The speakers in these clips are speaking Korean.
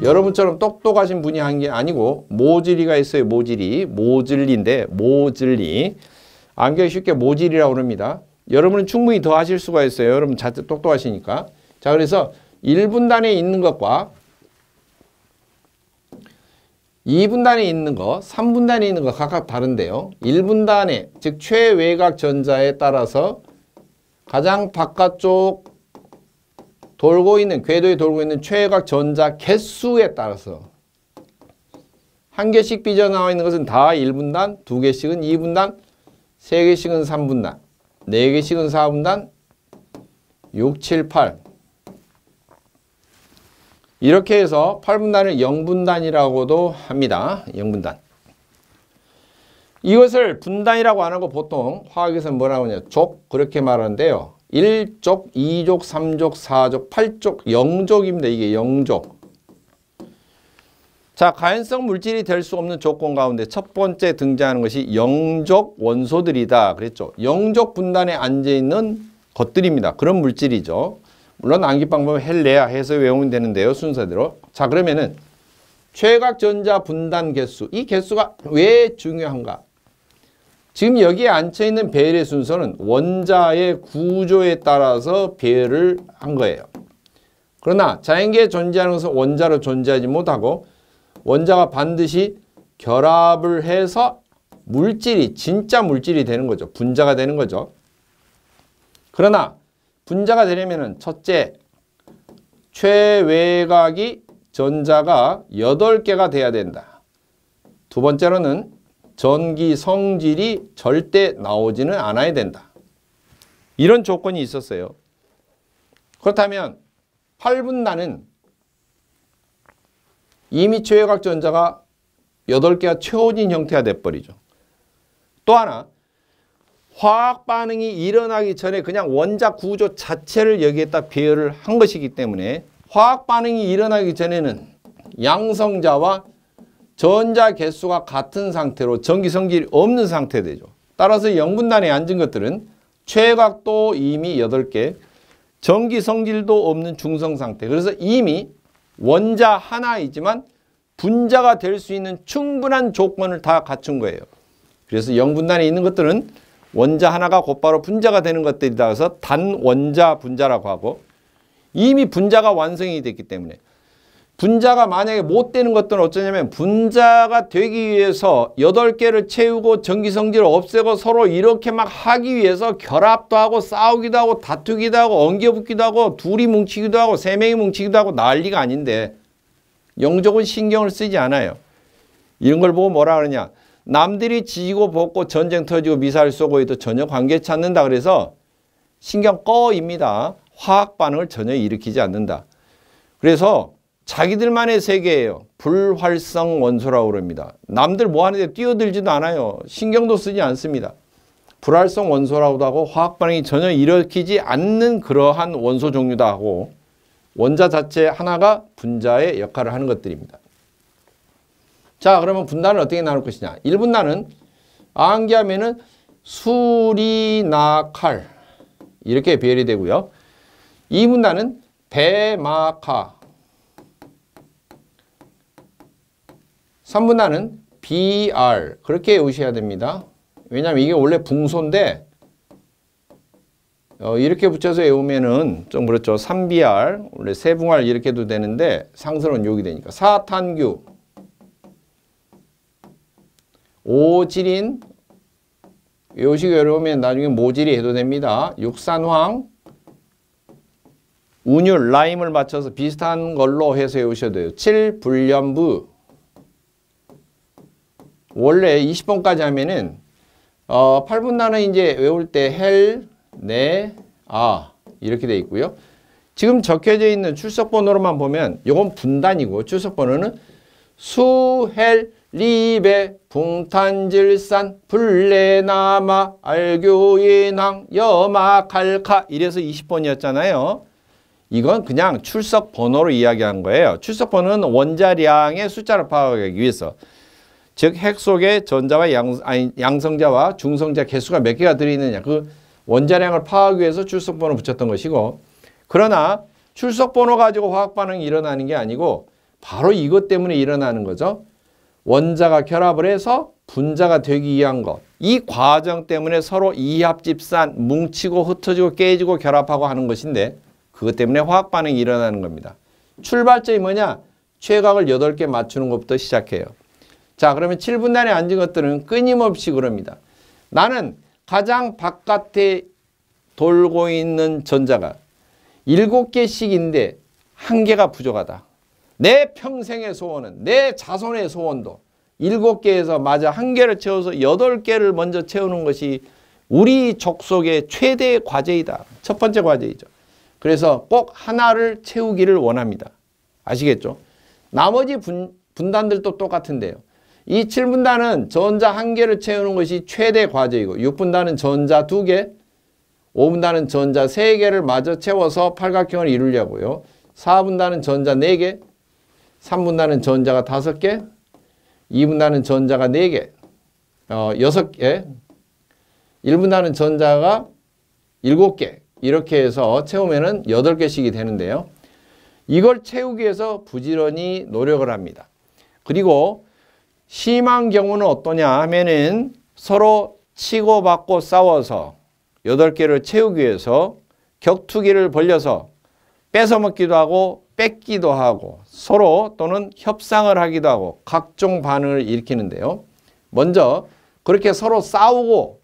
여러분처럼 똑똑하신 분이 한 게 아니고 모질이가 있어요. 모질리인데 모질리. 안경이 쉽게 모질이라고 그럽니다. 여러분은 충분히 더 하실 수가 있어요. 여러분 자체 똑똑하시니까. 자, 그래서 1분단에 있는 것과 2분단에 있는 거, 3분단에 있는 거 각각 다른데요. 1분단에, 즉 최외곽 전자에 따라서 가장 바깥쪽 궤도에 돌고 있는 최외곽 전자 개수에 따라서 한 개씩 삐져나와 있는 것은 다 1분단, 2개씩은 2분단, 3개씩은 3분단, 4개씩은 4분단, 6, 7, 8 이렇게 해서 8분단을 0분단이라고도 합니다. 0분단. 이것을 분단이라고 안 하고 보통 화학에서는 뭐라고 하냐, 족 그렇게 말하는데요. 1족, 2족, 3족, 4족, 8족, 0족입니다. 이게 0족. 자, 가연성 물질이 될 수 없는 조건 가운데 첫 번째 등장하는 것이 0족 원소들이다 그랬죠. 0족 분단에 앉아있는 것들입니다. 그런 물질이죠. 물론 암기 방법은 헬레야 해서 외우면 되는데요. 순서대로. 자, 그러면은 최외곽 전자 분단 개수. 이 개수가 왜 중요한가? 지금 여기에 앉혀있는 배열의 순서는 원자의 구조에 따라서 배열을 한 거예요. 그러나 자연계에 존재하는 것은 원자로 존재하지 못하고 원자가 반드시 결합을 해서 물질이, 진짜 물질이 되는 거죠. 분자가 되는 거죠. 그러나 분자가 되려면 첫째, 최외곽이 전자가 8개가 돼야 된다. 두 번째로는 전기 성질이 절대 나오지는 않아야 된다. 이런 조건이 있었어요. 그렇다면 8분단은 이미 최외곽 전자가 8개가 채워진 형태가 돼버리죠. 또 하나, 화학 반응이 일어나기 전에 그냥 원자 구조 자체를 여기에다 배열을 한 것이기 때문에 화학 반응이 일어나기 전에는 양성자와 전자 개수가 같은 상태로 전기 성질이 없는 상태 되죠. 따라서 0분단에 앉은 것들은 최외곽도 이미 8개, 전기 성질도 없는 중성 상태. 그래서 이미 원자 하나이지만 분자가 될 수 있는 충분한 조건을 다 갖춘 거예요. 그래서 0분단에 있는 것들은 원자 하나가 곧바로 분자가 되는 것들이다 해서 단원자 분자라고 하고, 이미 분자가 완성이 됐기 때문에 분자가 만약에 못 되는 것들은 어쩌냐면 분자가 되기 위해서 8개를 채우고 전기성질을 없애고 서로 이렇게 막 하기 위해서 결합도 하고 싸우기도 하고 다투기도 하고 엉겨붙기도 하고 둘이 뭉치기도 하고 3명이 뭉치기도 하고 난리가 아닌데, 영족은 신경을 쓰지 않아요. 이런 걸 보고 뭐라 그러냐, 남들이 지고 볶고 전쟁 터지고 미사일 쏘고 해도 전혀 관계치 않는다. 그래서 신경 꺼입니다. 화학 반응을 전혀 일으키지 않는다. 그래서 자기들만의 세계예요. 불활성 원소라고 그럽니다. 남들 뭐 하는데 뛰어들지도 않아요. 신경도 쓰지 않습니다. 불활성 원소라고도 하고 화학 반응이 전혀 일으키지 않는 그러한 원소 종류다 하고, 원자 자체 하나가 분자의 역할을 하는 것들입니다. 자, 그러면 분단을 어떻게 나눌 것이냐. 1분단은 암기하면은 수리나 칼 이렇게 배열이 되고요. 2분단은 배마카, 3분단은 BR 그렇게 외우셔야 됩니다. 왜냐하면 이게 원래 붕소인데 이렇게 붙여서 외우면은 좀 그렇죠. 3BR 원래 세붕알 이렇게 해도 되는데 상스러운 욕이 되니까. 사탄규, 오질인 외우시기 어려우면 나중에 모질이 해도 됩니다. 육산황, 운율, 라임을 맞춰서 비슷한 걸로 해서 외우셔도 돼요. 7불연부. 원래 20번까지 하면은 8분단은 이제 외울 때 헬, 네, 아 이렇게 돼 있고요. 지금 적혀져 있는 출석번호로만 보면 이건 분단이고, 출석번호는 수, 헬, 리베, 붕탄질산, 불레나마, 알교인항, 여마, 칼카 이래서 20번이었잖아요. 이건 그냥 출석 번호로 이야기한 거예요. 출석 번호는 원자량의 숫자를 파악하기 위해서. 즉 핵 속에 전자와 양성자와 중성자 개수가 몇 개가 들어있느냐. 그 원자량을 파악하기 위해서 출석 번호 붙였던 것이고, 그러나 출석 번호 가지고 화학 반응이 일어나는 게 아니고 바로 이것 때문에 일어나는 거죠. 원자가 결합을 해서 분자가 되기 위한 것. 이 과정 때문에 서로 이합집산, 뭉치고 흩어지고 깨지고 결합하고 하는 것인데 그것 때문에 화학 반응이 일어나는 겁니다. 출발점이 뭐냐? 최각을 8개 맞추는 것부터 시작해요. 자, 그러면 7분단에 앉은 것들은 끊임없이 그럽니다. 나는 가장 바깥에 돌고 있는 전자가 7개씩인데 1개가 부족하다. 내 평생의 소원은, 내 자손의 소원도 7개에서 마저 1개를 채워서 8개를 먼저 채우는 것이 우리 족속의 최대 과제이다. 첫 번째 과제이죠. 그래서 꼭 하나를 채우기를 원합니다. 아시겠죠? 나머지 분단들도 똑같은데요. 이 7분단은 전자 1개를 채우는 것이 최대 과제이고 6분단은 전자 2개, 5분단은 전자 3개를 마저 채워서 팔각형을 이루려고요. 4분단은 전자 4개, 3분단은 전자가 5개, 2분단은 전자가 4개, 6개, 1분단은 전자가 7개 이렇게 해서 채우면은 8개씩이 되는데요. 이걸 채우기 위해서 부지런히 노력을 합니다. 그리고 심한 경우는 어떠냐 하면은 서로 치고받고 싸워서 8개를 채우기 위해서 격투기를 벌려서 뺏어먹기도 하고 뺏기도 하고 서로 또는 협상을 하기도 하고 각종 반응을 일으키는데요. 먼저 그렇게 서로 싸우고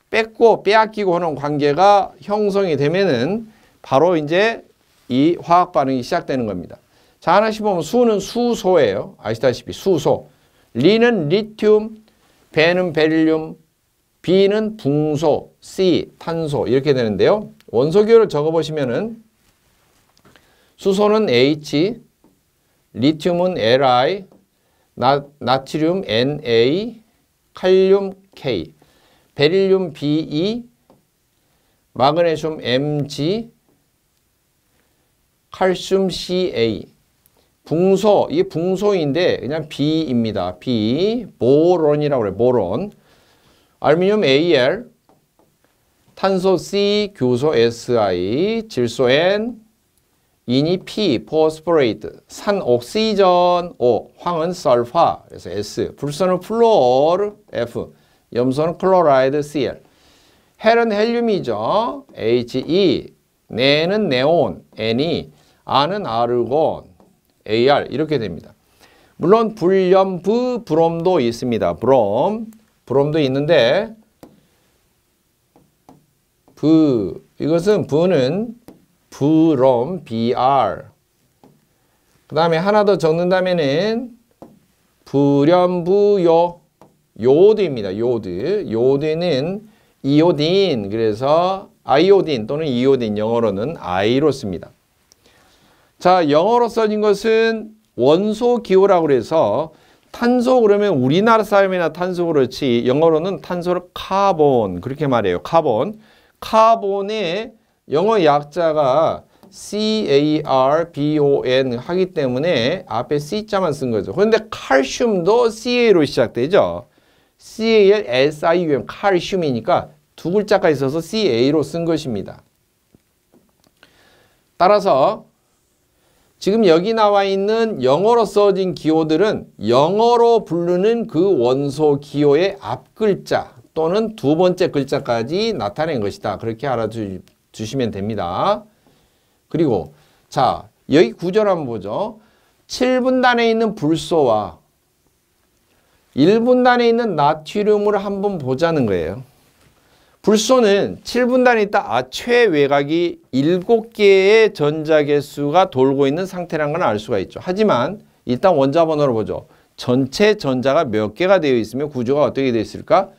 뺏고 빼앗기고 하는 관계가 형성이 되면은 바로 이제 이 화학 반응이 시작되는 겁니다. 자, 하나씩 보면 수는 수소예요. 아시다시피 수소. 리는 리튬, 베는 베릴륨, B는 붕소, C 탄소 이렇게 되는데요. 원소기호를 적어보시면은 수소는 H, 리튬은 Li, 나트륨 Na, 칼륨 K, 베릴륨 Be, 마그네슘 Mg, 칼슘 Ca, 붕소, 이게 붕소인데 그냥 B입니다. B, 보론이라고 그래요. 보론. 알루미늄 Al, 탄소 C, 교소 Si, 질소 N, 인이 P, 포스포레이트, 산 옥시전 O, 황은 설파, 그래서 S, 불소는 플로르 F, 염소는 클로라이드 Cl, 헬은 헬륨이죠. He, 네는 네온 N이, 아는 아르곤 AR 이렇게 됩니다. 물론 불염, 브롬도 있습니다. 브롬도 있는데 이것은 B는 브롬 BR. 그 다음에 하나 더 적는다면은 불염부요 요드입니다. 요드는 이오딘. 그래서 아이오딘 또는 이오딘 영어로는 I로 씁니다. 자, 영어로 써진 것은 원소 기호라고 그래서 탄소 그러면 우리나라 사람이나 탄소 그렇지 영어로는 탄소를 카본 그렇게 말해요. 카본의 영어 약자가 CARBON 하기 때문에 앞에 C자만 쓴 거죠. 그런데 칼슘도 CA로 시작되죠. CALSIUM 칼슘이니까 두 글자가 있어서 CA로 쓴 것입니다. 따라서 지금 여기 나와 있는 영어로 써진 기호들은 영어로 부르는 그 원소 기호의 앞 글자 또는 두 번째 글자까지 나타낸 것이다. 그렇게 알아주시면 됩니다. 그리고 자, 여기 구절 한번 보죠. 7분단에 있는 불소와 1분단에 있는 나트륨을 한번 보자는 거예요. 불소는 7분단에 있다. 최외곽이 7개의 전자 개수가 돌고 있는 상태라는 걸 알 수가 있죠. 하지만 일단 원자 번호를 보죠. 전체 전자가 몇 개가 되어 있으며 구조가 어떻게 되어 있을까?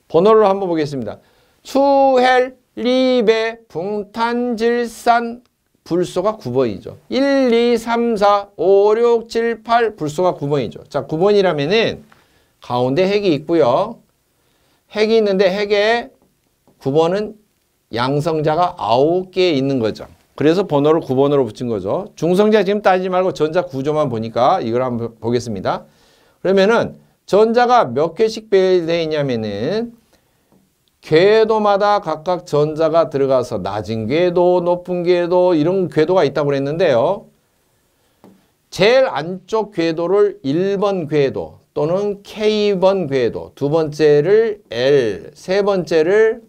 번호를 한번 보겠습니다. 수헬, 리베, 붕탄, 질산, 불소가 9번이죠. 1, 2, 3, 4, 5, 6, 7, 8 불소가 9번이죠. 자, 9번이라면은 가운데 핵이 있고요. 핵이 있는데 핵에 9번은 양성자가 9개 있는 거죠. 그래서 번호를 9번으로 붙인 거죠. 중성자 지금 따지지 말고 전자 구조만 보니까 이걸 한번 보겠습니다. 그러면은 전자가 몇 개씩 배열되어 있냐면은 궤도마다 각각 전자가 들어가서 낮은 궤도, 높은 궤도 이런 궤도가 있다고 그랬는데요. 제일 안쪽 궤도를 1번 궤도 또는 K번 궤도, 두 번째를 L, 세 번째를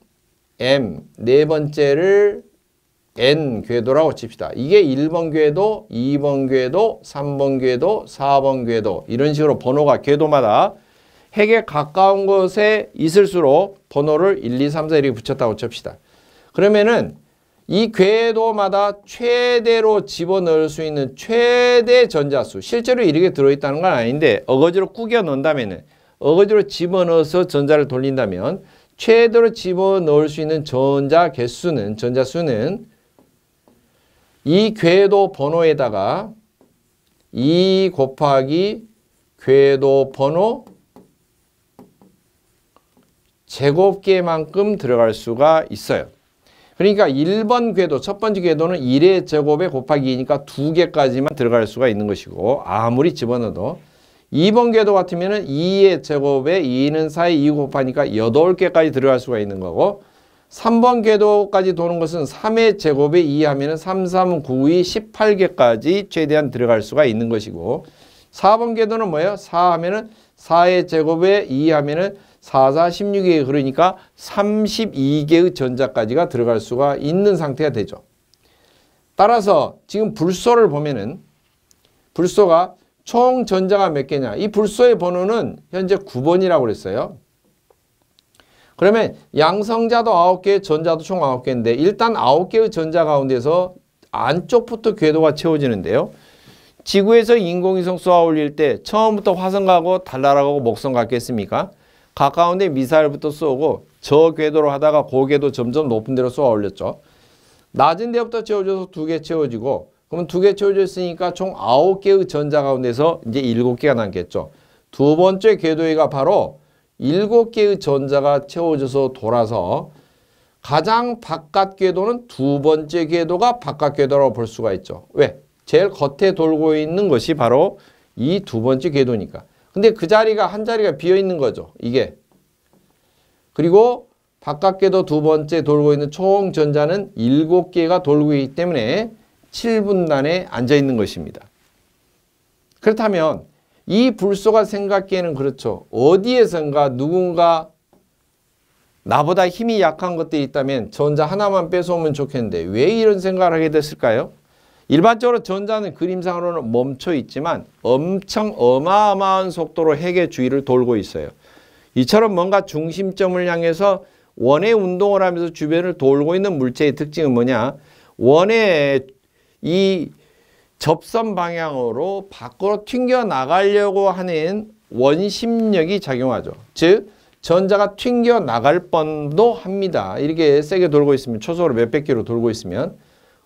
M, 네 번째를 N 궤도라고 칩시다. 이게 1번 궤도, 2번 궤도, 3번 궤도, 4번 궤도 이런 식으로 번호가 궤도마다 핵에 가까운 곳에 있을수록 번호를 1, 2, 3, 4 이렇게 붙였다고 칩시다. 그러면은 이 궤도마다 최대로 집어넣을 수 있는 최대 전자수, 실제로 이렇게 들어있다는 건 아닌데 어거지로 꾸겨 넣는다면, 어거지로 집어넣어서 전자를 돌린다면 최대로 집어넣을 수 있는 전자수는 이 궤도 번호에다가 2 곱하기 궤도 번호 제곱계만큼 들어갈 수가 있어요. 그러니까 1번 궤도, 첫 번째 궤도는 1의 제곱에 곱하기 2니까 2개까지만 들어갈 수가 있는 것이고 아무리 집어넣어도 2번 궤도 같으면 2의 제곱에 2는 4에 2 곱하니까 8개까지 들어갈 수가 있는 거고 3번 궤도까지 도는 것은 3의 제곱에 2 하면 3, 3, 9, 2, 18개까지 최대한 들어갈 수가 있는 것이고 4번 궤도는 뭐예요? 4 하면은 4의 제곱에 2 하면은 4, 4, 16개 그러니까 32개의 전자까지가 들어갈 수가 있는 상태가 되죠. 따라서 지금 불소를 보면은 불소가 총 전자가 몇 개냐? 이 불소의 번호는 현재 9번이라고 그랬어요. 그러면 양성자도 9개, 전자도 총 9개인데 일단 9개의 전자 가운데서 안쪽부터 궤도가 채워지는데요. 지구에서 인공위성 쏘아 올릴 때 처음부터 화성 가고 달나라 가고 목성 갔겠습니까? 가까운 데 미사일부터 쏘고 저 궤도로 하다가 고궤도 점점 높은 데로 쏘아 올렸죠. 낮은 데부터 채워져서 2개 채워지고 그러면 2개 채워졌으니까 총 9개의 전자 가운데서 이제 7개가 남겠죠. 두 번째 궤도가 바로 7개의 전자가 채워져서 돌아서 가장 바깥 궤도는 두 번째 궤도가 바깥 궤도라고 볼 수가 있죠. 왜? 제일 겉에 돌고 있는 것이 바로 이 두 번째 궤도니까. 근데 그 자리가 한 자리가 비어 있는 거죠. 이게. 그리고 바깥 궤도 두 번째 돌고 있는 총 전자는 7개가 돌고 있기 때문에 7분단에 앉아 있는 것입니다. 그렇다면 이 불소가 생각기에는 그렇죠. 어디에선가 누군가 나보다 힘이 약한 것들이 있다면 전자 하나만 뺏어오면 좋겠는데 왜 이런 생각을 하게 됐을까요? 일반적으로 전자는 그림상으로는 멈춰 있지만 엄청 어마어마한 속도로 핵의 주위를 돌고 있어요. 이처럼 뭔가 중심점을 향해서 원의 운동을 하면서 주변을 돌고 있는 물체의 특징은 뭐냐? 원의 이 접선 방향으로 밖으로 튕겨 나가려고 하는 원심력이 작용하죠. 즉 전자가 튕겨 나갈 뻔도 합니다. 이렇게 세게 돌고 있으면 초속으로 몇백 킬로 돌고 있으면.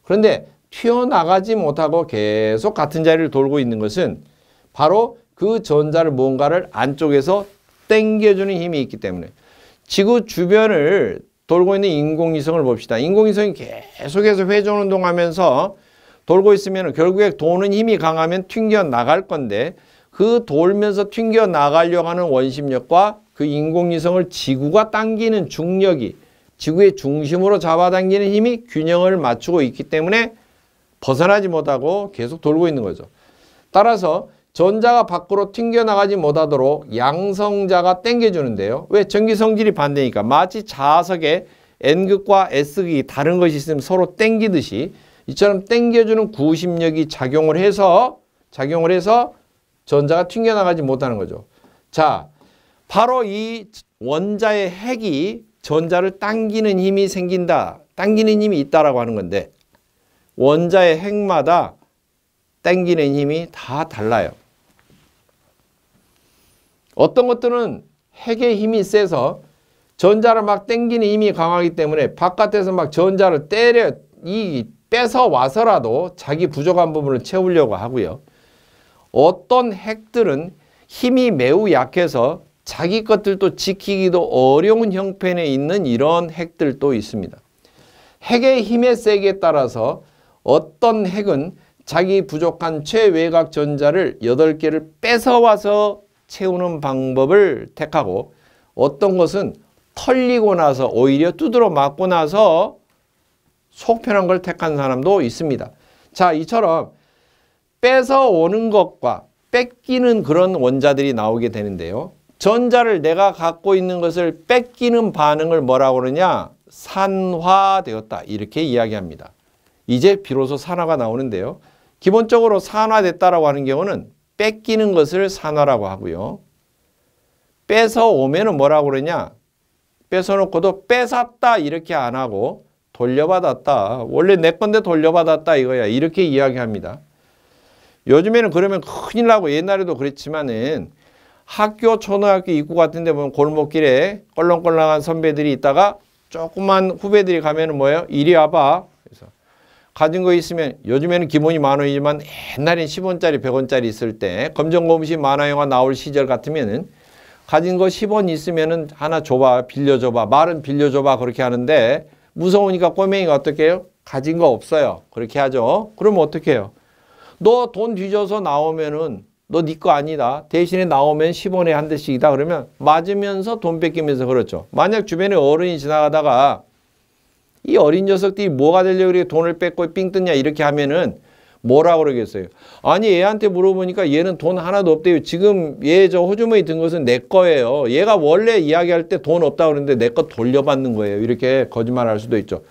그런데 튀어나가지 못하고 계속 같은 자리를 돌고 있는 것은 바로 그 전자를 뭔가를 안쪽에서 당겨주는 힘이 있기 때문에 지구 주변을 돌고 있는 인공위성을 봅시다. 인공위성이 계속해서 회전운동하면서 돌고 있으면 결국에 도는 힘이 강하면 튕겨 나갈 건데 그 돌면서 튕겨 나가려고 하는 원심력과 그 인공위성을 지구가 당기는 중력이 지구의 중심으로 잡아당기는 힘이 균형을 맞추고 있기 때문에 벗어나지 못하고 계속 돌고 있는 거죠. 따라서 전자가 밖으로 튕겨나가지 못하도록 양성자가 당겨주는데요. 왜? 전기 성질이 반대니까. 마치 자석에 N극과 S극이 다른 것이 있으면 서로 당기듯이 이처럼 당겨주는 구심력이 작용을 해서 전자가 튕겨나가지 못하는 거죠. 자, 바로 이 원자의 핵이 전자를 당기는 힘이 생긴다. 당기는 힘이 있다라고 하는 건데 원자의 핵마다 당기는 힘이 다 달라요. 어떤 것들은 핵의 힘이 세서 전자를 막 당기는 힘이 강하기 때문에 바깥에서 막 전자를 뺏어 와서라도 자기 부족한 부분을 채우려고 하고요. 어떤 핵들은 힘이 매우 약해서 자기 것들도 지키기도 어려운 형편에 있는 이런 핵들도 있습니다. 핵의 힘의 세기에 따라서 어떤 핵은 자기 부족한 최외곽 전자를 8개를 뺏어와서 채우는 방법을 택하고 어떤 것은 털리고 나서 오히려 두드러 맞고 나서 속 편한 걸 택한 사람도 있습니다. 자, 이처럼 뺏어오는 것과 뺏기는 그런 원자들이 나오게 되는데요. 전자를 내가 갖고 있는 것을 뺏기는 반응을 뭐라고 그러냐? 산화되었다. 이렇게 이야기합니다. 이제 비로소 산화가 나오는데요. 기본적으로 산화됐다라고 하는 경우는 뺏기는 것을 산화라고 하고요. 뺏어오면은 뭐라고 그러냐? 뺏어놓고도 뺏었다 이렇게 안 하고 돌려받았다. 원래 내 건데 돌려받았다 이거야. 이렇게 이야기합니다. 요즘에는 그러면 큰일 나고 옛날에도 그랬지만은 학교, 초등학교 입구 같은 데 보면 골목길에 껄렁껄렁한 선배들이 있다가 조그만 후배들이 가면은 뭐예요? 이리 와봐. 그래서 가진 거 있으면 요즘에는 기본이 10,000원이지만 옛날엔 10원짜리, 100원짜리 있을 때 검정고무신 만화영화 나올 시절 같으면은 가진 거 10원 있으면은 하나 줘봐, 빌려줘봐. 말은 빌려줘봐 그렇게 하는데 무서우니까 꼬맹이가 어떻게 해요? 가진 거 없어요. 그렇게 하죠. 그러면 어떻게 해요? 너 돈 뒤져서 나오면은 너 네 거 아니다. 대신에 나오면 10원에 한 대씩이다. 그러면 맞으면서 돈 뺏기면서 그렇죠. 만약 주변에 어른이 지나가다가 이 어린 녀석들이 뭐가 되려고 그렇게 돈을 뺏고 삥 뜯냐 이렇게 하면은 뭐라 그러겠어요? 아니 얘한테 물어보니까 얘는 돈 하나도 없대요. 지금 얘 저 호주머니 든 것은 내 거예요. 얘가 원래 이야기할 때 돈 없다고 그러는데 내 거 돌려받는 거예요. 이렇게 거짓말할 수도 있죠.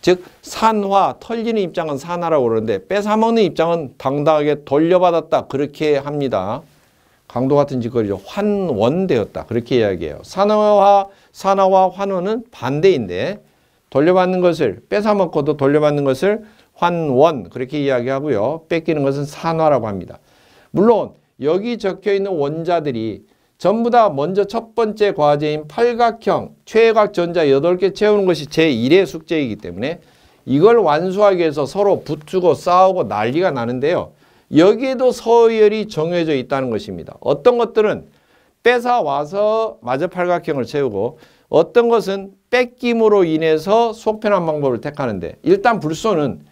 즉 산화, 털리는 입장은 산화라고 그러는데 뺏어먹는 입장은 당당하게 돌려받았다. 그렇게 합니다. 강도 같은 짓거리죠. 환원되었다. 그렇게 이야기해요. 산화와 환원은 반대인데 돌려받는 것을 뺏어먹고도 돌려받는 것을 환원 그렇게 이야기하고요. 뺏기는 것은 산화라고 합니다. 물론 여기 적혀있는 원자들이 전부 다 먼저 첫 번째 과제인 팔각형 최외곽 전자 8개 채우는 것이 제1의 숙제이기 때문에 이걸 완수하기 위해서 서로 붙고 싸우고 난리가 나는데요. 여기에도 서열이 정해져 있다는 것입니다. 어떤 것들은 뺏어와서 마저 팔각형을 채우고 어떤 것은 뺏김으로 인해서 속편한 방법을 택하는데 일단 불소는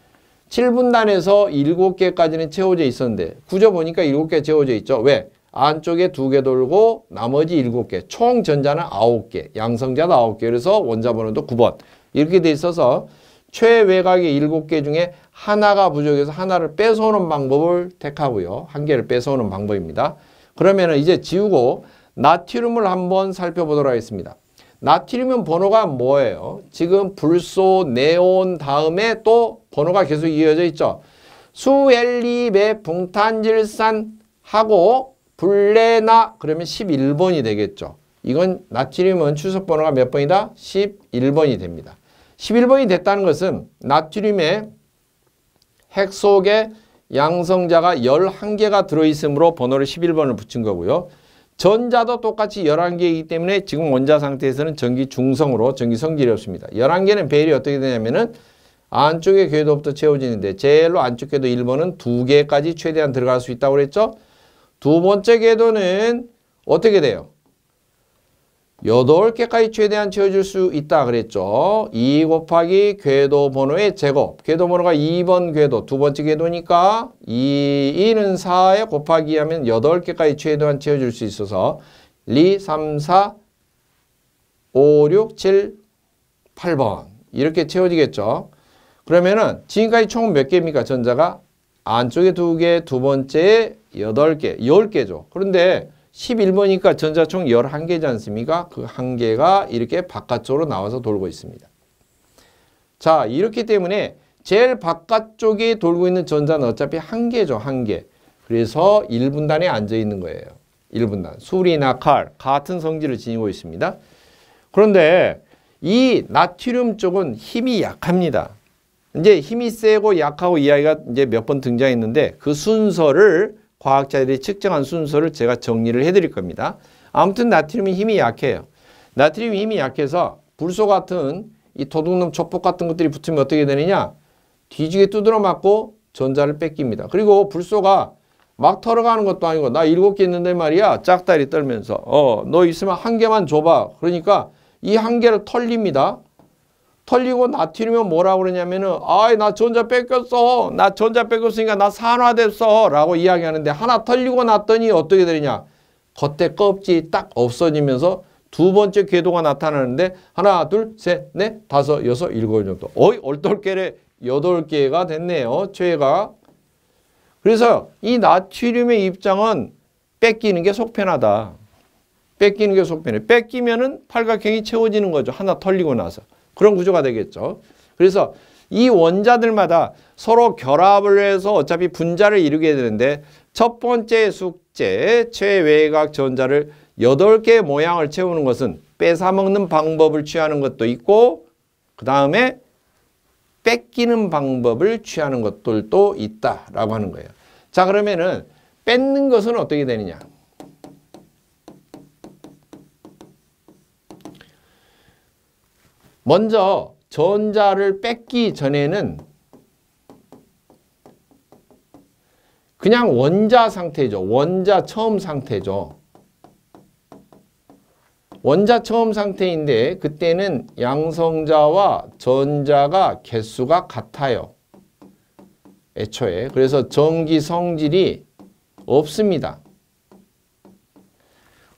7분단에서 7개까지는 채워져 있었는데 구조 보니까 7개 채워져 있죠. 왜? 안쪽에 2개 돌고 나머지 7개. 총 전자는 9개. 양성자도 9개. 그래서 원자 번호도 9번. 이렇게 돼 있어서 최외곽의 7개 중에 하나가 부족해서 하나를 뺏어오는 방법을 택하고요. 한 개를 뺏어오는 방법입니다. 그러면 이제 지우고 나트륨을 한번 살펴보도록 하겠습니다. 나트륨은 번호가 뭐예요? 지금 불소, 네온 다음에 또 번호가 계속 이어져 있죠. 수엘리베 붕탄질산하고 불레나 그러면 11번이 되겠죠. 이건 나트륨은 출석 번호가 몇 번이다? 11번이 됩니다. 11번이 됐다는 것은 나트륨의 핵 속에 양성자가 11개가 들어있으므로 번호를 11번을 붙인 거고요. 전자도 똑같이 11개이기 때문에 지금 원자 상태에서는 전기 중성으로 전기 성질이 없습니다. 11개는 배열이 어떻게 되냐면은 안쪽에 궤도부터 채워지는데 제일로 안쪽 궤도 1번은 2개까지 최대한 들어갈 수 있다고 그랬죠. 두 번째 궤도는 어떻게 돼요? 8개까지 최대한 채워줄 수 있다 그랬죠. 2 곱하기 궤도 번호의 제곱. 궤도 번호가 2번 궤도, 두 번째 궤도니까 2는 4에 곱하기 하면 8개까지 최대한 채워줄 수 있어서 2, 3, 4, 5, 6, 7, 8번 이렇게 채워지겠죠. 그러면은 지금까지 총 몇 개입니까? 전자가 안쪽에 2개, 두 번째에 8개, 10개죠. 그런데 11번이니까 전자 총 11개지 않습니까? 그 한 개가 이렇게 바깥쪽으로 나와서 돌고 있습니다. 자, 이렇기 때문에 제일 바깥쪽에 돌고 있는 전자는 어차피 한 개죠. 한 개. 그래서 1분단에 앉아 있는 거예요. 1분단. 수리나 칼 같은 성질을 지니고 있습니다. 그런데 이 나트륨 쪽은 힘이 약합니다. 이제 힘이 세고 약하고 이야기가 이제 몇 번 등장했는데 그 순서를 과학자들이 측정한 순서를 제가 정리를 해드릴 겁니다. 아무튼 나트륨이 힘이 약해요. 나트륨이 힘이 약해서 불소 같은 이 도둑놈 촉폭 같은 것들이 붙으면 어떻게 되느냐? 뒤지게 두드러 맞고 전자를 뺏깁니다. 그리고 불소가 막 털어가는 것도 아니고 나 7개 있는데 말이야. 짝다리 떨면서 너 있으면 한 개만 줘봐. 그러니까 이 한 개를 털립니다. 털리고 나트륨은 뭐라고 그러냐면은 아이 나 전자 뺏겼어. 나 전자 뺏겼으니까 나 산화됐어 라고 이야기하는데 하나 털리고 났더니 어떻게 되느냐. 겉에 껍질이 딱 없어지면서 두 번째 궤도가 나타나는데 하나 둘 셋 넷 다섯 여섯 일곱 정도. 어이 얼떨결에 8개가 됐네요. 최애가. 그래서 이 나트륨의 입장은 뺏기는 게 속편하다. 뺏기는 게 속편해. 뺏기면은 팔각형이 채워지는 거죠. 하나 털리고 나서. 그런 구조가 되겠죠. 그래서 이 원자들마다 서로 결합을 해서 어차피 분자를 이루게 되는데 첫 번째 숙제 최외곽 전자를 8개의 모양을 채우는 것은 뺏어먹는 방법을 취하는 것도 있고 그 다음에 뺏기는 방법을 취하는 것들도 있다라고 하는 거예요. 자 그러면은 뺏는 것은 어떻게 되느냐. 먼저 전자를 뺏기 전에는 그냥 원자 상태죠. 원자 처음 상태죠. 원자 처음 상태인데 그때는 양성자와 전자가 개수가 같아요. 애초에. 그래서 전기 성질이 없습니다.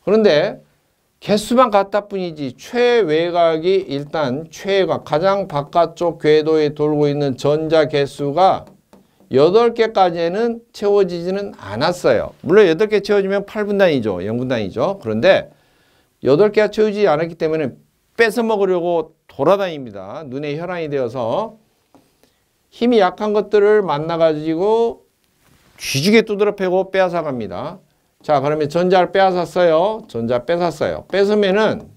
그런데 개수만 같다 뿐이지 최외곽이 일단 최외곽 가장 바깥쪽 궤도에 돌고 있는 전자 개수가 8개까지는 채워지지는 않았어요. 물론 8개 채워지면 8분단이죠. 0분단이죠. 그런데 8개가 채워지지 않았기 때문에 뺏어 먹으려고 돌아다닙니다. 눈에 혈안이 되어서 힘이 약한 것들을 만나가지고 쥐지게 두드려 패고 빼앗아 갑니다. 자, 그러면 전자를 빼앗았어요. 전자 뺏었어요. 뺏으면은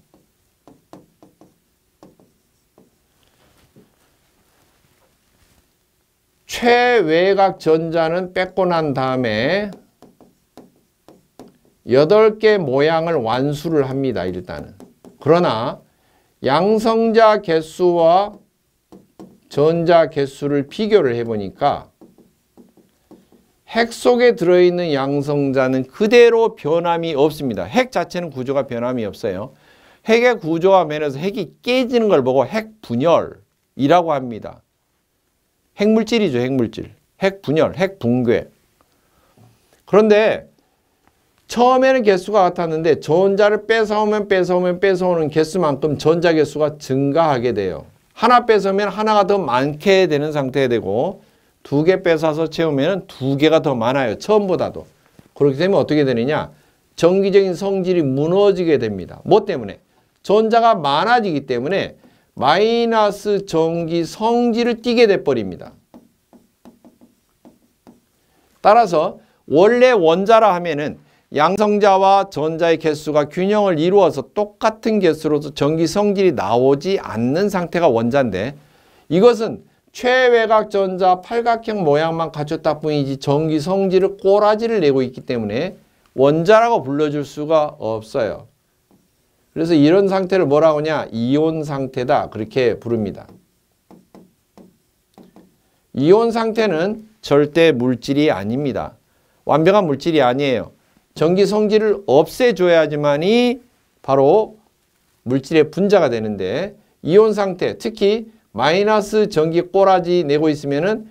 최외곽 전자는 뺏고 난 다음에 8개 모양을 완수를 합니다. 일단은. 그러나 양성자 개수와 전자 개수를 비교를 해보니까 핵 속에 들어있는 양성자는 그대로 변함이 없습니다. 핵 자체는 구조가 변함이 없어요. 핵의 구조와 면에서 핵이 깨지는 걸 보고 핵분열이라고 합니다. 핵물질이죠. 핵물질. 핵분열, 핵붕괴. 그런데 처음에는 개수가 같았는데 전자를 뺏어오는 개수만큼 전자 개수가 증가하게 돼요. 하나 뺏으면 하나가 더 많게 되는 상태가 되고 2개 뺏어서 채우면 2개가 더 많아요. 처음보다도. 그렇게 되면 어떻게 되느냐? 전기적인 성질이 무너지게 됩니다. 뭐 때문에? 전자가 많아지기 때문에 마이너스 전기 성질을 띠게 돼버립니다. 따라서 원래 원자라 하면은 양성자와 전자의 개수가 균형을 이루어서 똑같은 개수로서 전기 성질이 나오지 않는 상태가 원자인데 이것은 최외곽 전자 팔각형 모양만 갖췄다 뿐이지 전기 성질을 꼬라지를 내고 있기 때문에 원자라고 불러줄 수가 없어요. 그래서 이런 상태를 뭐라고 하냐? 이온 상태다. 그렇게 부릅니다. 이온 상태는 절대 물질이 아닙니다. 완벽한 물질이 아니에요. 전기 성질을 없애줘야지만이 바로 물질의 분자가 되는데 이온 상태, 특히 마이너스 전기 꼬라지 내고 있으면은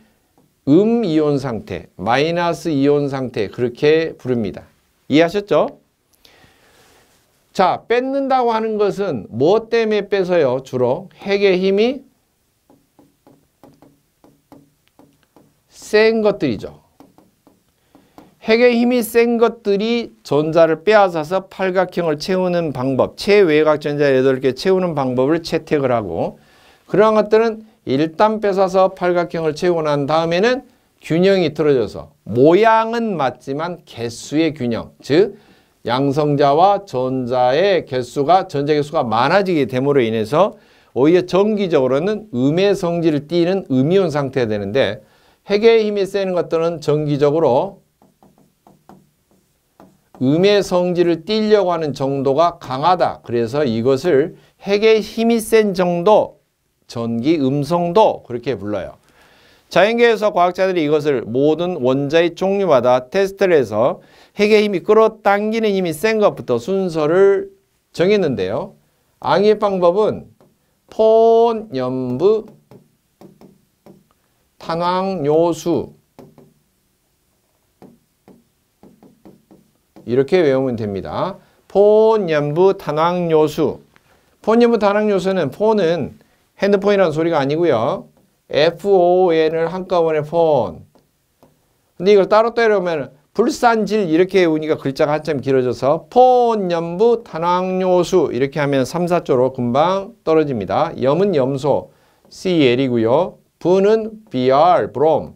이온 상태, 마이너스 이온 상태 그렇게 부릅니다. 이해하셨죠? 자, 뺏는다고 하는 것은 뭐 때문에 뺏어요? 주로 핵의 힘이 센 것들이죠. 핵의 힘이 센 것들이 전자를 빼앗아서 팔각형을 채우는 방법, 최외곽 전자 8개 채우는 방법을 채택을 하고 그러한 것들은 일단 뺏어서 팔각형을 채우고 난 다음에는 균형이 틀어져서 모양은 맞지만 개수의 균형, 즉 양성자와 전자의 개수가 전자 개수가 많아지게 됨으로 인해서 오히려 전기적으로는 음의 성질을 띠는 음이온 상태가 되는데 핵의 힘이 센 것들은 전기적으로 음의 성질을 띠려고 하는 정도가 강하다. 그래서 이것을 핵의 힘이 센 정도, 전기 음성도 그렇게 불러요. 자연계에서 과학자들이 이것을 모든 원자의 종류마다 테스트를 해서 핵의 힘이 끌어당기는 힘이 센 것부터 순서를 정했는데요. 암기 방법은 폰염부 탄황요수 이렇게 외우면 됩니다. 폰염부 탄황요수. 폰염부 탄황요수는 폰은 핸드폰이라는 소리가 아니고요. FON을 한꺼번에 폰. 근데 이걸 따로 때려오면 불산질 이렇게 외우니까 글자가 한참 길어져서 폰염부 탄황요수 이렇게 하면 3, 4조로 금방 떨어집니다. 염은 염소, CL이고요. 부는 BR, 브롬.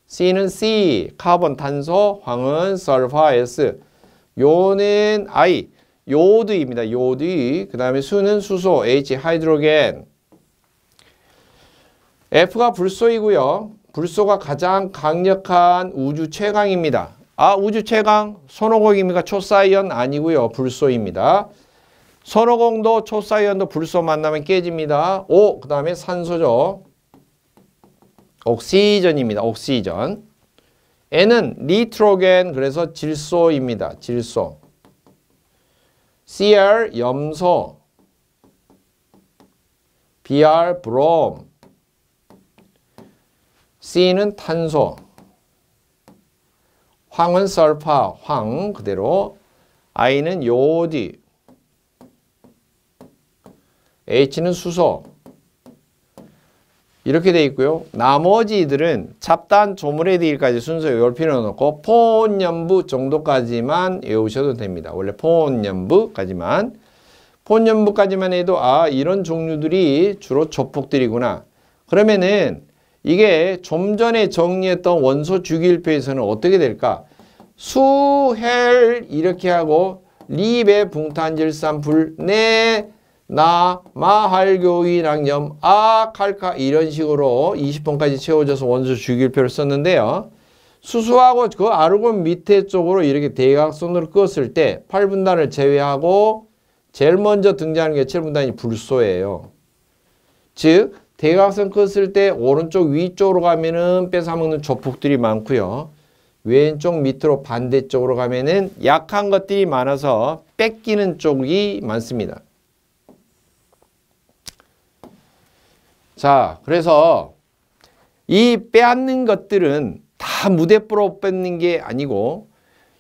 C는 C, 카본, 탄소. 황은 설파, S. 요는 I, 요드입니다. 요드. 그 다음에 수는 수소, H, 하이드로겐. F가 불소이고요. 불소가 가장 강력한 우주 최강입니다. 아, 우주 최강? 손오공입니까? 초사이언 아니고요. 불소입니다. 손오공도 초사이언도 불소 만나면 깨집니다. O, 그 다음에 산소죠. 옥시전입니다. 옥시전. N은 니트로겐, 그래서 질소입니다. 질소. Cr, 염소. Br, 브롬. C는 탄소. 황은 설파, 황 그대로. I는 요오디. H는 수소. 이렇게 돼 있고요. 나머지들은 잡단 조물의 뒤까지 순서 외울 필요는 없고 폰염부 정도까지만 외우셔도 됩니다. 원래 폰염부까지만. 폰염부까지만 해도 아, 이런 종류들이 주로 조폭들이구나. 그러면은 이게 좀 전에 정리했던 원소 주기율표에서는 어떻게 될까? 수헬 이렇게 하고 리베 붕탄질산 불내 나 마할교이랑염 아칼카 이런 식으로 20번까지 채워져서 원소 주기율표를 썼는데요. 수소하고 그 아르곤 밑에 쪽으로 이렇게 대각선으로 끄었을 때 8분단을 제외하고 제일 먼저 등장하는 게 7분단이 불소예요. 즉 대각선 껐을 때 오른쪽 위쪽으로 가면은 뺏어먹는 조폭들이 많고요. 왼쪽 밑으로 반대쪽으로 가면은 약한 것들이 많아서 뺏기는 쪽이 많습니다. 자, 그래서 이 빼앗는 것들은 다 무대뽀로 뺏는 게 아니고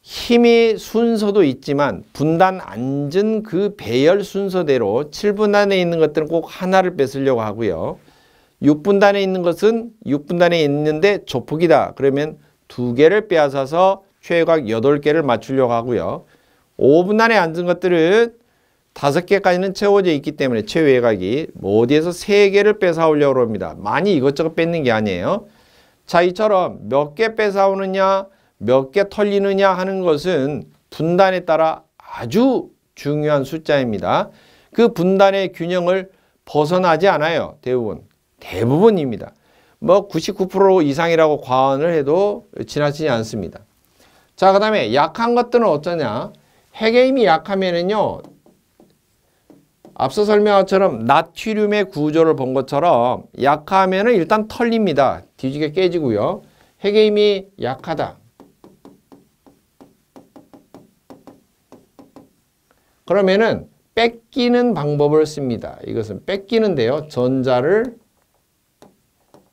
힘의 순서도 있지만 분단 앉은 그 배열 순서대로 7분단에 있는 것들은 꼭 하나를 뺏으려고 하고요. 6분단에 있는 것은 6분단에 있는데 조폭이다. 그러면 2개를 빼앗아서 최외곽 8개를 맞추려고 하고요. 5분단에 앉은 것들은 5개까지는 채워져 있기 때문에 최외곽이 어디에서 3개를 뺏어오려고 합니다. 많이 이것저것 뺏는 게 아니에요. 자, 이처럼 몇 개 뺏어오느냐 몇 개 털리느냐 하는 것은 분단에 따라 아주 중요한 숫자입니다. 그 분단의 균형을 벗어나지 않아요. 대부분입니다. 뭐 99% 이상이라고 과언을 해도 지나치지 않습니다. 자, 그 다음에 약한 것들은 어쩌냐? 핵의 힘이 약하면은요, 앞서 설명한 것처럼 나트륨의 구조를 본 것처럼 약하면은 일단 털립니다. 뒤지게 깨지고요. 핵의 힘이 약하다. 그러면은 뺏기는 방법을 씁니다. 이것은 뺏기는데요. 전자를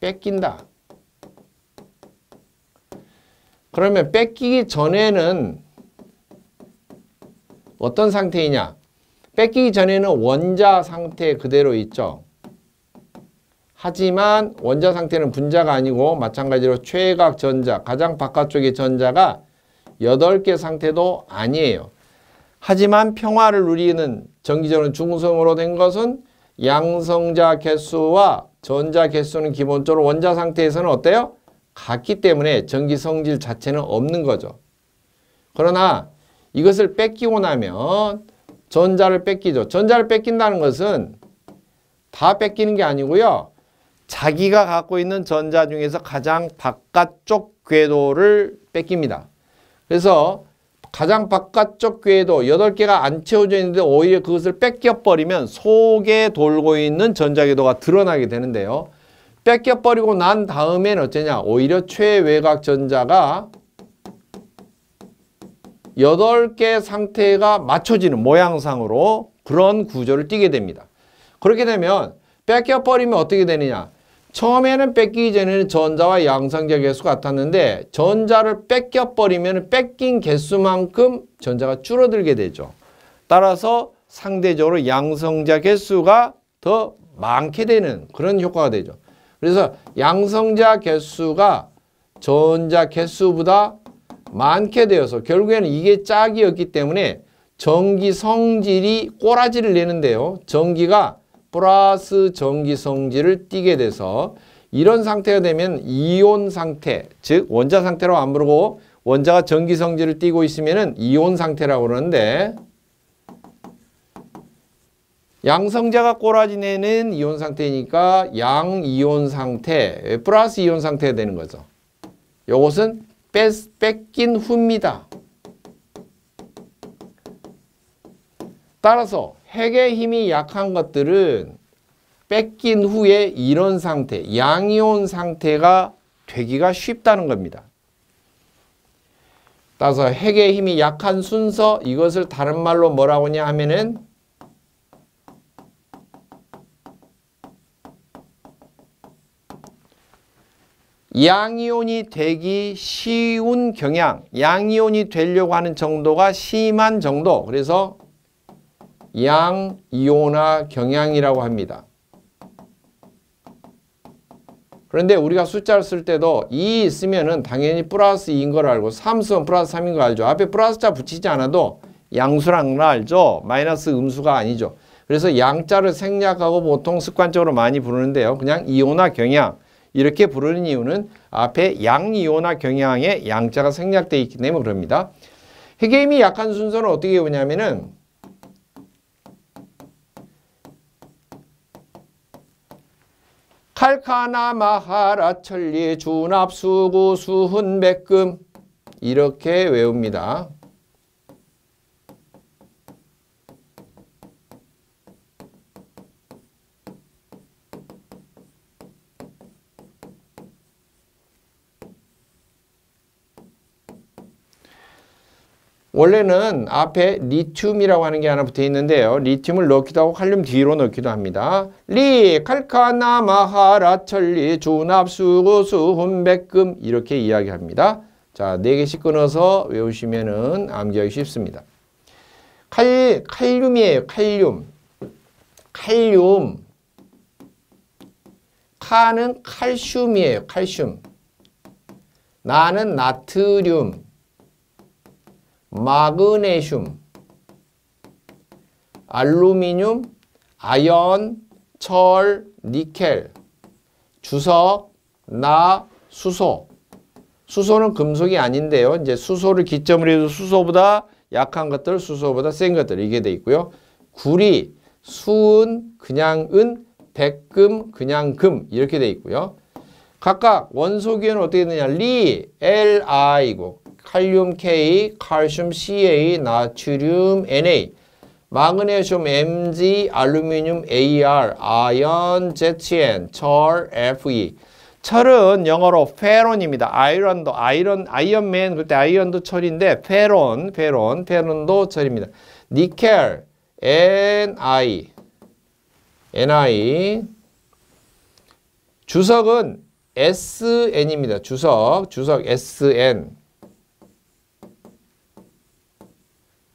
뺏긴다. 그러면 뺏기기 전에는 어떤 상태이냐? 뺏기기 전에는 원자 상태 그대로 있죠. 하지만 원자 상태는 분자가 아니고 마찬가지로 최외곽 전자, 가장 바깥쪽의 전자가 8개 상태도 아니에요. 하지만 평화를 누리는 정기적으로 중성으로 된 것은 양성자 개수와 전자 개수는 기본적으로 원자 상태에서는 어때요? 같기 때문에 전기 성질 자체는 없는 거죠. 그러나 이것을 뺏기고 나면 전자를 뺏기죠. 전자를 뺏긴다는 것은 다 뺏기는 게 아니고요. 자기가 갖고 있는 전자 중에서 가장 바깥쪽 궤도를 뺏깁니다. 그래서 가장 바깥쪽 궤도 8개가 안 채워져 있는데 오히려 그것을 뺏겨버리면 속에 돌고 있는 전자 궤도가 드러나게 되는데요. 뺏겨버리고 난 다음엔 어쩌냐? 오히려 최외곽 전자가 8개 상태가 맞춰지는 모양상으로 그런 구조를 띠게 됩니다. 그렇게 되면 뺏겨버리면 어떻게 되느냐? 처음에는 뺏기기 전에는 전자와 양성자 개수가 같았는데 전자를 뺏겨버리면 뺏긴 개수만큼 전자가 줄어들게 되죠. 따라서 상대적으로 양성자 개수가 더 많게 되는 그런 효과가 되죠. 그래서 양성자 개수가 전자 개수보다 많게 되어서 결국에는 이게 짝이었기 때문에 전기 성질이 꼬라지를 내는데요. 전기가 플러스 전기 성질을 띠게 돼서 이런 상태가 되면 이온 상태, 즉 원자 상태라고 안 부르고 원자가 전기 성질을 띠고 있으면 이온 상태라고 그러는데 양성자가 꼬라지 내는 이온 상태니까 양이온 상태, 플러스 이온 상태가 되는 거죠. 이것은 뺏긴 후입니다. 따라서 핵의 힘이 약한 것들은 뺏긴 후에 이런 상태, 양이온 상태가 되기가 쉽다는 겁니다. 따라서 핵의 힘이 약한 순서, 이것을 다른 말로 뭐라고 하냐 하면은 양이온이 되기 쉬운 경향, 양이온이 되려고 하는 정도가 심한 정도, 그래서 양이온화 경향이라고 합니다. 그런데 우리가 숫자를 쓸 때도 2 있으면은 당연히 플러스 2인 걸 알고 3 쓰면 플러스 3인 걸 알죠. 앞에 플러스자 붙이지 않아도 양수라는 걸 알죠. 마이너스 음수가 아니죠. 그래서 양자를 생략하고 보통 습관적으로 많이 부르는데요. 그냥 이온화 경향 이렇게 부르는 이유는 앞에 양이온화 경향에 양자가 생략되어 있기 때문에 그럽니다. 핵의 힘이 약한 순서는 어떻게 오냐면은 칼카나 마하라 천리 준합 수구 수훈 백금 이렇게 외웁니다. 원래는 앞에 리튬이라고 하는 게 하나 붙어 있는데요. 리튬을 넣기도 하고 칼륨 뒤로 넣기도 합니다. 리, 칼카나, 마하라, 천리, 준합수구, 수훈, 백금 이렇게 이야기합니다. 자, 4개씩 끊어서 외우시면은 암기하기 쉽습니다. 칼륨이에요. 칼륨. 칼륨. 카는 칼슘이에요. 칼슘. 나는 나트륨. 마그네슘, 알루미늄, 아연, 철, 니켈, 주석, 나, 수소. 수소는 금속이 아닌데요. 이제 수소를 기점으로 해서 수소보다 약한 것들, 수소보다 센 것들 이게 돼 있고요. 구리, 수은, 그냥 은, 백금, 그냥 금 이렇게 돼 있고요. 각각 원소기호는 어떻게 되느냐? 리, Li이고 칼륨 K, 칼슘 CA, 나트륨 Na, 마그네슘 Mg, 알루미늄 AR, 아연 ZN, 철 Fe. 철은 영어로 페론입니다. 아이언맨 그때 아이언도 철인데 페론도 철입니다. 니켈 Ni. 주석은 SN입니다. 주석 SN.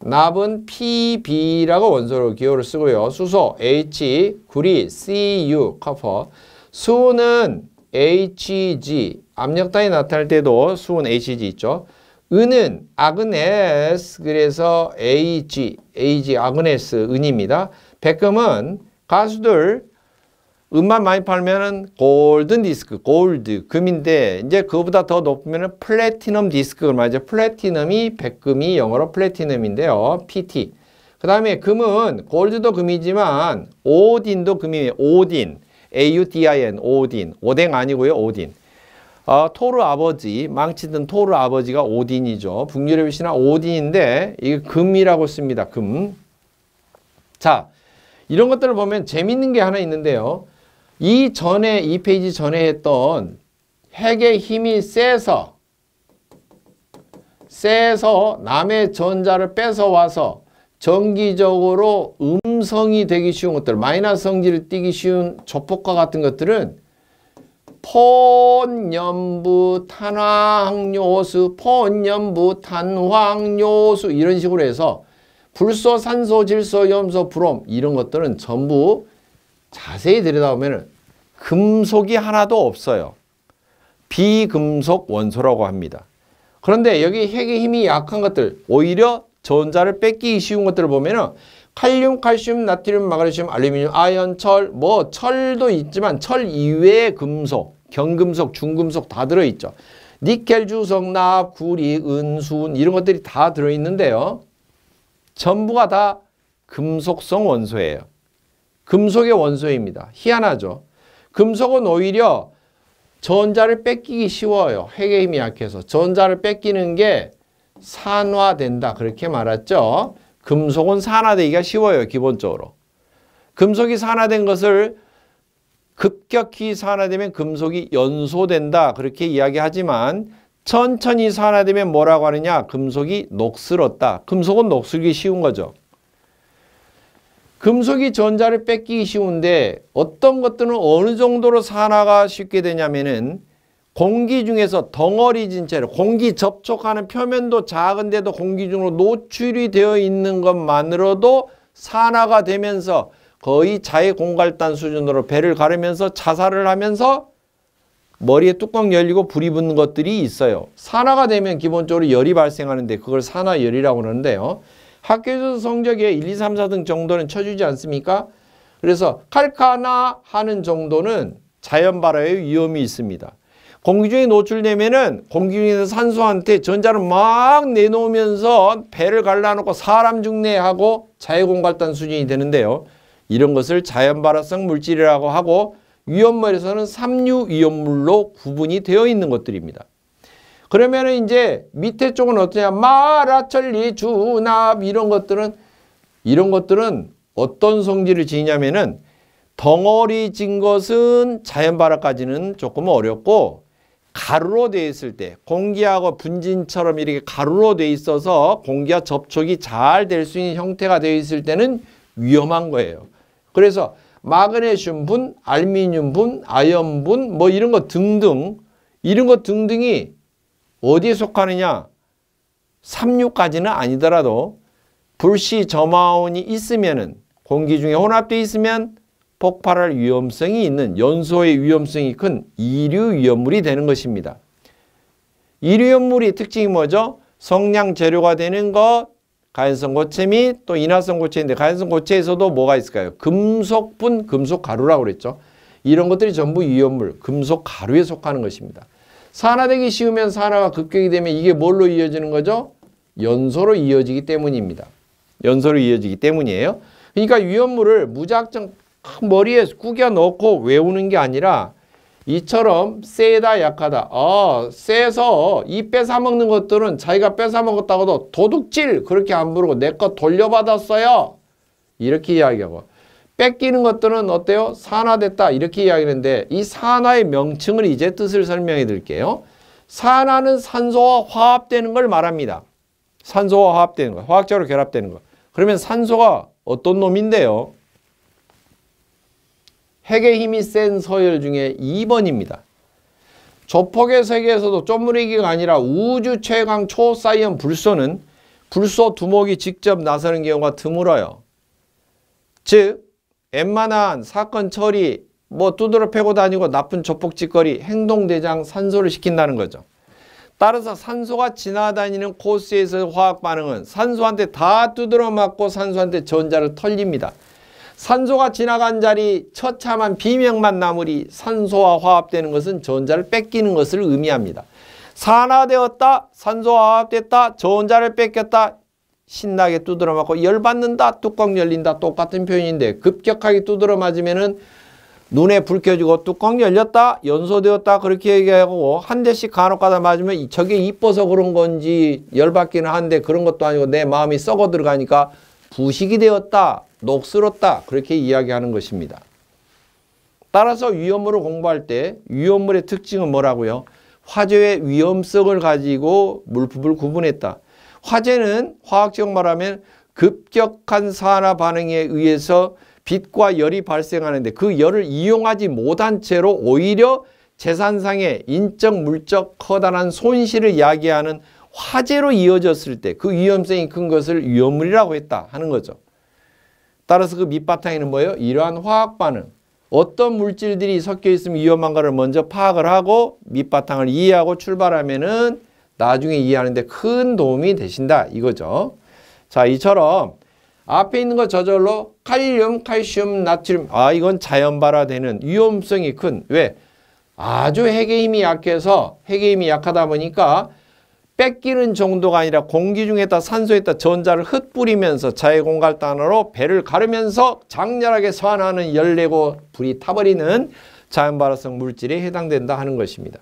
납은 PB라고 원소로 기호를 쓰고요. 수소 H, 구리 Cu, 커퍼. 수은 Hg, 압력단위 나타날 때도 수은 Hg 있죠. 은은 아그네스, 그래서 Ag 아그네스 은입니다. 백금은 가수들 음만 많이 팔면은 골든 디스크, 골드, 금인데 이제 그거보다 더 높으면은 플래티넘 디스크가 말이죠. 플래티넘이 백금이 영어로 플래티넘인데요. PT. 그 다음에 금은 골드도 금이지만 오딘도 금이에요. 오딘, AUDIN, 오딘. 오뎅 아니고요. 오딘. 토르 아버지, 망치든 토르 아버지가 오딘이죠. 북유럽의 신화 오딘인데 이게 금이라고 씁니다. 금. 자, 이런 것들을 보면 재밌는 게 하나 있는데요. 이 페이지 전에 했던 핵의 힘이 세서 남의 전자를 뺏어와서 정기적으로 음성이 되기 쉬운 것들, 마이너스 성질을 띠기 쉬운 조폭과 같은 것들은 폰염부 탄화항요수, 폰염부 탄화항요수 이런 식으로 해서 불소, 산소, 질소, 염소, 브롬 이런 것들은 전부 자세히 들여다보면 금속이 하나도 없어요. 비금속 원소라고 합니다. 그런데 여기 핵의 힘이 약한 것들, 오히려 전자를 뺏기기 쉬운 것들을 보면은 칼륨, 칼슘, 나트륨, 마그네슘, 알루미늄, 아연, 철, 뭐 철도 있지만 철 이외의 금속, 경금속, 중금속 다 들어있죠. 니켈, 주석, 납, 구리, 은, 순 이런 것들이 다 들어있는데요. 전부가 다 금속성 원소예요. 금속의 원소입니다. 희한하죠. 금속은 오히려 전자를 뺏기기 쉬워요. 핵의 힘이 약해서. 전자를 뺏기는 게 산화된다. 그렇게 말했죠. 금속은 산화되기가 쉬워요. 기본적으로. 금속이 산화된 것을 급격히 산화되면 금속이 연소된다. 그렇게 이야기하지만 천천히 산화되면 뭐라고 하느냐. 금속이 녹슬었다. 금속은 녹슬기 쉬운 거죠. 금속이 전자를 뺏기기 쉬운데 어떤 것들은 어느 정도로 산화가 쉽게 되냐면은 공기 중에서 덩어리진 채로 공기 접촉하는 표면도 작은데도 공기 중으로 노출이 되어 있는 것만으로도 산화가 되면서 거의 자해 공갈단 수준으로 배를 가르면서 자살을 하면서 머리에 뚜껑 열리고 불이 붙는 것들이 있어요. 산화가 되면 기본적으로 열이 발생하는데 그걸 산화열이라고 하는데요. 학교에서 성적에 1, 2, 3, 4등 정도는 쳐주지 않습니까? 그래서 칼카나 하는 정도는 자연 발화의 위험이 있습니다. 공기 중에 노출되면은 공기 중에서 산소한테 전자를 막 내놓으면서 배를 갈라놓고 사람 죽네 하고 자해공갈단 수준이 되는데요. 이런 것을 자연 발화성 물질이라고 하고 위험물에서는 삼류 위험물로 구분이 되어 있는 것들입니다. 그러면은 이제 밑에 쪽은 어떠냐? 마라철리, 주납 이런 것들은 어떤 성질을 지니냐면은 덩어리진 것은 자연 발화까지는 조금 어렵고 가루로 되어 있을 때 공기하고 분진처럼 이렇게 가루로 되어 있어서 공기와 접촉이 잘 될 수 있는 형태가 되어 있을 때는 위험한 거예요. 그래서 마그네슘 분, 알루미늄 분, 아연 분 뭐 이런 거 등등 이런 거 등등이 어디에 속하느냐? 삼류까지는 아니더라도 불시 점화원이 있으면은 공기 중에 혼합되어 있으면 폭발할 위험성이 있는 연소의 위험성이 큰 이류 위험물이 되는 것입니다. 이류 위험물의 특징이 뭐죠? 성냥 재료가 되는 것, 가연성 고체 및 또 인화성 고체인데 가연성 고체에서도 뭐가 있을까요? 금속분, 금속가루라고 그랬죠. 이런 것들이 전부 위험물, 금속가루에 속하는 것입니다. 산화되기 쉬우면 산화가 급격히 되면 이게 뭘로 이어지는 거죠? 연소로 이어지기 때문입니다. 연소로 이어지기 때문이에요. 그러니까 위험물을 무작정 머리에 구겨 넣고 외우는 게 아니라 이처럼 세다 약하다. 세서 이 뺏어먹는 것들은 자기가 뺏어먹었다고도 도둑질 그렇게 안 부르고 내 거 돌려받았어요. 이렇게 이야기하고 뺏기는 것들은 어때요? 산화됐다 이렇게 이야기하는데 이 산화의 명칭을 이제 뜻을 설명해 드릴게요. 산화는 산소와 화합되는 걸 말합니다. 산소와 화합되는 거, 화학적으로 결합되는 거. 그러면 산소가 어떤 놈인데요? 핵의 힘이 센 서열 중에 2번입니다. 조폭의 세계에서도 쪼무리기가 아니라 우주 최강 초사이언 불소는 불소 두목이 직접 나서는 경우가 드물어요. 즉 웬만한 사건 처리 뭐 두드러 패고 다니고 나쁜 조폭 짓거리 행동대장 산소를 시킨다는 거죠. 따라서 산소가 지나다니는 코스에서 화학 반응은 산소한테 다 두드러 맞고 산소한테 전자를 털립니다. 산소가 지나간 자리 처참한 비명만 남으리 산소와 화합되는 것은 전자를 뺏기는 것을 의미합니다. 산화되었다, 산소와 화합됐다, 전자를 뺏겼다, 신나게 두드러 맞고 열받는다, 뚜껑 열린다 똑같은 표현인데 급격하게 두드러 맞으면은 눈에 불 켜지고 뚜껑 열렸다, 연소되었다 그렇게 얘기하고 한 대씩 간혹가다 맞으면 저게 이뻐서 그런 건지 열받기는 한데 그런 것도 아니고 내 마음이 썩어 들어가니까 부식이 되었다, 녹슬었다 그렇게 이야기하는 것입니다. 따라서 위험물을 공부할 때 위험물의 특징은 뭐라고요? 화재의 위험성을 가지고 물품을 구분했다. 화재는 화학적 말하면 급격한 산화 반응에 의해서 빛과 열이 발생하는데 그 열을 이용하지 못한 채로 오히려 재산상의 인적, 물적 커다란 손실을 야기하는 화재로 이어졌을 때 그 위험성이 큰 것을 위험물이라고 했다 하는 거죠. 따라서 그 밑바탕에는 뭐예요? 이러한 화학 반응, 어떤 물질들이 섞여 있으면 위험한가를 먼저 파악을 하고 밑바탕을 이해하고 출발하면은 나중에 이해하는 데 큰 도움이 되신다 이거죠. 자, 이처럼 앞에 있는 거 저절로 칼륨, 칼슘, 나트륨, 이건 자연 발화되는 위험성이 큰, 왜? 아주 핵의 힘이 약해서 핵의 힘이 약하다 보니까 뺏기는 정도가 아니라 공기 중에다 산소에다 전자를 흩뿌리면서 자해공갈단으로 배를 가르면서 장렬하게 소환하는 열내고 불이 타버리는 자연발화성 물질에 해당된다 하는 것입니다.